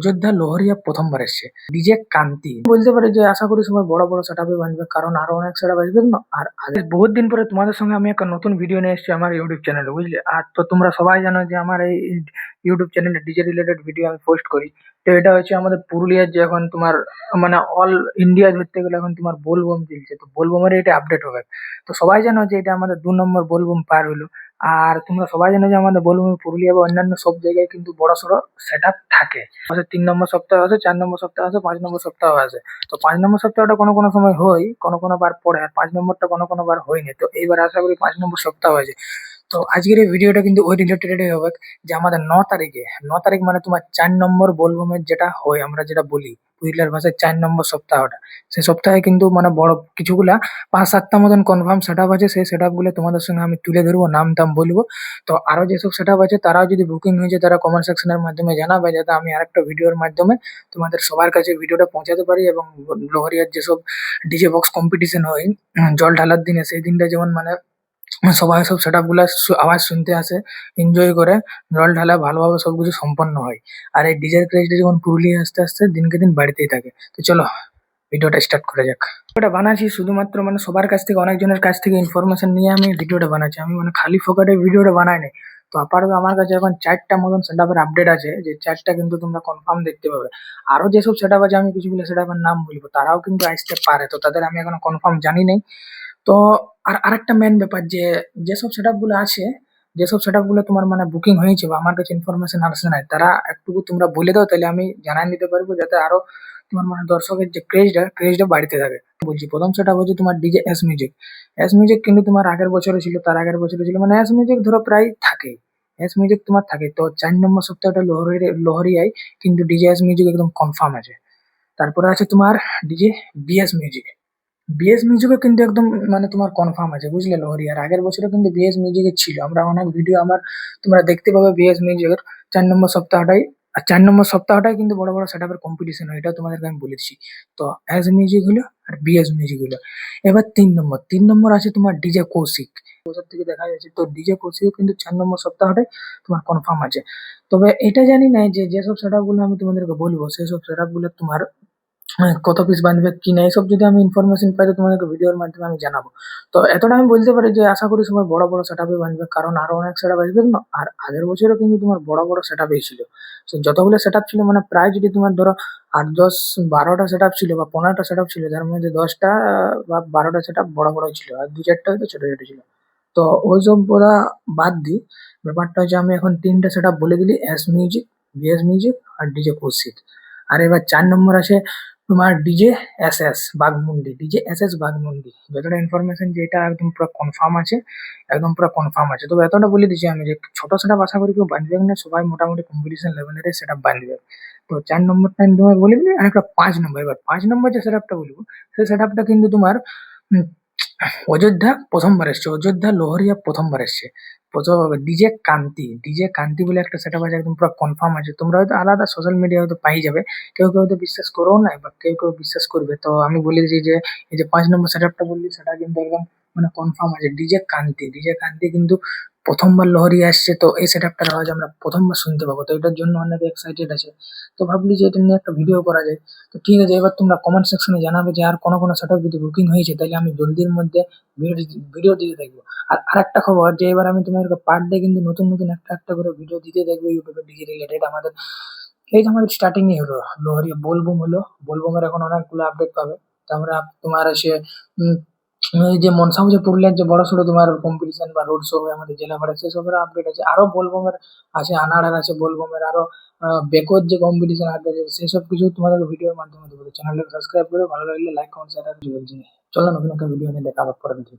অযোধ্যা লোহরিয়া প্রথমবার এসছে ডিজে কান্তি বলতে পারে যে আশা করি সবাই বড় বড় সেটআপে বানবে, কারণ আরো অনেক সেটআপ আসবে না। আর আগে বহুত দিন পরে তোমাদের সঙ্গে আমি একটা নতুন ভিডিও নিয়ে এসেছি আমার ইউটিউব চ্যানেলে, বুঝলে। আর তো তোমরা সবাই জানো যে আমার এই ইউটিউব চ্যানেলে ডিজে রিলেটেড ভিডিও আমি পোস্ট করি। তো এটা হচ্ছে আমাদের পুরুলিয়ার যে এখন তোমার মানে অল ইন্ডিয়া ধরতে গেলে এখন তোমার বোলবম চলছে, তো বোলবমের এটা আপডেট হবে। তো সবাই জানো যে এটা আমাদের 2 নম্বর বোলবম পার হলো। আর তোমরা সবাই জানো যে আমাদের বোলবম পুরুলিয়া বা অন্যান্য সব জায়গায় কিন্তু বড় সড়ো সেটআপ থাকে। 3 নম্বর সপ্তাহে আছে, 4 নম্বর সপ্তাহে আছে, 5 নম্বর সপ্তাহে আছে। তো 5 নম্বর সপ্তাহটা কোনো কোনো সময় হয়, কোনো কোনো বার পরে, আর 5 নম্বরটা কোনো কোনো বার হয়নি। তো এইবার আশা করি 5 নম্বর সপ্তাহ আছে। তো আজকের এই ভিডিওটা কিন্তু ওই রিলেটেডই হবে, যে আমাদের 9 তারিখে, 9 তারিখ মানে তোমার 4 নম্বর বোলবমের যেটা হয়, আমরা যেটা বলি পুরুলিয়ার ভাষায় 4 নম্বর সপ্তাহটা, সেই সপ্তাহে কিন্তু মানে বড় কিছুগুলা 5-7টা মতন কনফার্ম সেটআপ আছে। সেই সেটআপ গুলো তোমাদের সঙ্গে আমি তুলে ধরবো, নাম টাম বলবো। তো আরো যেসব সেটআপ আছে তারাও যদি বুকিং হয়েছে তারা কমেন্ট সেকশনের মাধ্যমে জানাবে, যাতে আমি আরেকটা ভিডিওর মাধ্যমে তোমাদের সবার কাছে ভিডিওটা পৌঁছাতে পারি। এবং লোহরিয়ার যেসব ডিজে বক্স কম্পিটিশন হয় জল ঢালার দিনে, সেই দিনটা যেমন মানে সবাই সব সেটআপ গুলা আওয়াজ শুনতে আসে, এনজয় করে, জল ঢালা ভালোভাবে সবকিছু সম্পন্ন হয়। আর এই ডিজের ক্রেজটা যেমন পুরুলিয়া আস্তে আস্তে দিনকে দিন বাড়তেই থাকে। তো চলো ভিডিওটা স্টার্ট করা যাক। ভিডিওটা বানাচ্ছি শুধুমাত্র মানে সবার কাছ থেকে, অনেকজনের কাছ থেকে ইনফরমেশন নিয়ে আমি ভিডিওটা বানাচ্ছি। আমি মানে খালি ফোকাটে ভিডিওটা বানাই নাই। তো আপাতত আমার কাছে এখন 4টা মতন সেটআপের আপডেট আছে, যে 4টা কিন্তু তোমরা কনফার্ম দেখতে পাবে। আরো যেসব সেটআপ আছে আমি কিছুগুলো সেটআপের নাম বলবো, তারাও কিন্তু আসতে পারে, তো তাদের আমি এখনো কনফার্ম জানি নাই। তো আর আরেকটা মেন ব্যাপার, যে যেসব সেটআপ গুলো আছে, যেসব সেটআপ গুলো তোমার মানে বুকিং হয়েছে বা আমার কাছে ইনফরমেশন আসছে নাই, তারা একটু তোমরা বলে দাও, তাহলে আমি জানাই নিতে পারবো, যাতে আরো তোমার মানে দর্শকের যে ক্রেজটা বাড়তে থাকে। বলছি প্রথম সেটআপ হচ্ছে তোমার DJ S music. S music কিন্তু তোমার আগের বছরে ছিল, তার আগের বছরে ছিল, মানে এস মিউজিক ধরো প্রায় থাকে, এস মিউজিক তোমার থাকে। তো 4 নম্বর সপ্তাহটা লোহরিয়ায় কিন্তু ডিজে এস মিউজিক একদম কনফার্ম আছে। তারপরে আছে তোমার ডিজে বিএস মিউজিক। বিএস মিউজিকও কিন্তু একদম মানে তোমার কনফার্ম আছে, বুঝলে। লোহরি আর আগের বছরে কিন্তু বিএস মিউজিকের ছিল, আমরা অনেক ভিডিও আমার তোমরা দেখতে পাবে বিএস মিউজিকের 4 নম্বর সপ্তাহটাই। আর 4 নম্বর সপ্তাহটাই কিন্তু বড় বড় সেটআপের কম্পিটিশন হয়, এটা তোমাদেরকে আমি বলেছি। তো এস মিউজিক হলো আর বিএস মিউজিক হলো। এবার 3 নম্বর আছে তোমার ডিজে কৌশিক। বছর থেকে দেখা যাচ্ছে, তো ডিজে কৌশিকও কিন্তু 4 নম্বর সপ্তাহটাই তোমার কনফার্ম আছে। তবে এটা জানি না যে যেসব সেটআপ গুলো আমি তোমাদেরকে বলবো, সেসব সেটআপ গুলো তোমার কত পিস বানবে কি না, এসব যদি আমি ইনফরমেশন পাই তো তোমাদেরকে ভিডিওর মাধ্যমে আমি জানাবো। তো এতটা আমি বলতে পারি যে আশা করি সবাই বড় বড় সেটআপে বানবে, কারণ আরো অনেক সেটআপ আসবে না। আর আগের বছরও কিন্তু তোমার বড় বড় সেটআপই ছিল। তো যতগুলো সেটআপ ছিল মানে প্রায় যদি তোমার ধরো 8, 10, 12টা সেটআপ ছিল বা 15টা সেটআপ ছিল, যার মধ্যে 10টা বা 12টা সেটআপ বড় বড় ছিল, আর 2-4টা হয়তো ছোট ছোট ছিল। তো ওইসব ওরা বাদ দিই, ব্যাপারটা হচ্ছে আমি এখন 3টে সেটআপ বলে দিলি, এস মিউজিক, বিএস মিউজিক আর ডিজে কৌশিক। আর এবার 4 নম্বর আছে তোমার DJ SS Baghmundi, DJ SS Baghmundi. যতটা ইনফরমেশন যেটা একদম পুরো কনফার্ম আছে, একদম পুরো কনফার্ম আছে। তবে এতটা বলে দিচ্ছি আমি যে ছোট সেটআপ আশা করি কেউ বাঁধবে না, সবাই মোটামুটি কম্পিটিশন লেভেলের সেটআপ বাঁধবে। তো 4 নম্বরটা আমি তোমাকে বলে দিলি। আর একটা 5 নম্বর, এবার 5 নম্বর যে সেটআপটা বলবো, সেই সেটআপটা কিন্তু তোমার উম, অযোধ্যা প্রথমবার এসছে, অযোধ্যা লোহরিয়া প্রথমবার এসছে। প্রথম ডিজে কান্তি, ডিজে কান্তি বলে একটা সেটআপ আছে, একদম পুরো কনফার্ম আছে। তোমরা হয়তো আলাদা সোশ্যাল মিডিয়া হয়তো পাই যাবে, কেউ কেউ হয়তো বিশ্বাস করো না, বা কেউ কেউ বিশ্বাস করবে। তো আমি বলে দিচ্ছি যে এই যে 5 নম্বর সেটআপটা বললি, সেটা কিন্তু একদম মানে কনফার্ম আছে। ডিজে কান্তি, ডিজে কান্তি কিন্তু প্রথমবার লহরি আসছে, তো এই সেটআপটার আওয়াজ আমরা প্রথমবার শুনতে পাবো। তো এটার জন্য অনেক এক্সাইটেড আছে। তো ভাবলি যে এটা নিয়ে একটা ভিডিও করা যায়। তো ঠিক আছে, এবার তোমরা কমেন্ট সেকশনে জানাবে যে আর কোনো কোনো সেটআপ যদি বুকিং হয়েছে, তাহলে আমি জলদির মধ্যে ভিডিও দিতে থাকবো। আর আরেকটা খবর, যে এবার আমি তোমাদেরকে পার ডে কিন্তু নতুন নতুন একটা একটা করে ভিডিও দিতে থাকবো ইউটিউবে ডিজে রিলেটেড। আমাদের এই যে আমাদের স্টার্টিং এ হলো লোহরি, বোলবুম হলো, বোলবুমের এখন অনেকগুলো আপডেট পাবে। তো আমরা তোমার এসে উম, এই যে মনসা পুজো পুরুলিয়ার যে বড় সড়ো তোমার কম্পিটিশন বা রোড শো হয় আমাদের জেলা পাড়ায়, সেসবের আপডেট আছে। আরো বোলবমের আছে, আনাড়ার আছে বোলবমের, আরো বেকোর যে কম্পিটিশন আপডেট আছে, সেসব কিছু তোমাদের ভিডিওর মাধ্যমে দেবো। চ্যানেলটাকে সাবস্ক্রাইব করে ভালো লাগলে লাইক কমেন্ট শেয়ার কিছু বলছি না। চলো নতুন একটা ভিডিও নিয়ে দেখা হবে পরের দিন।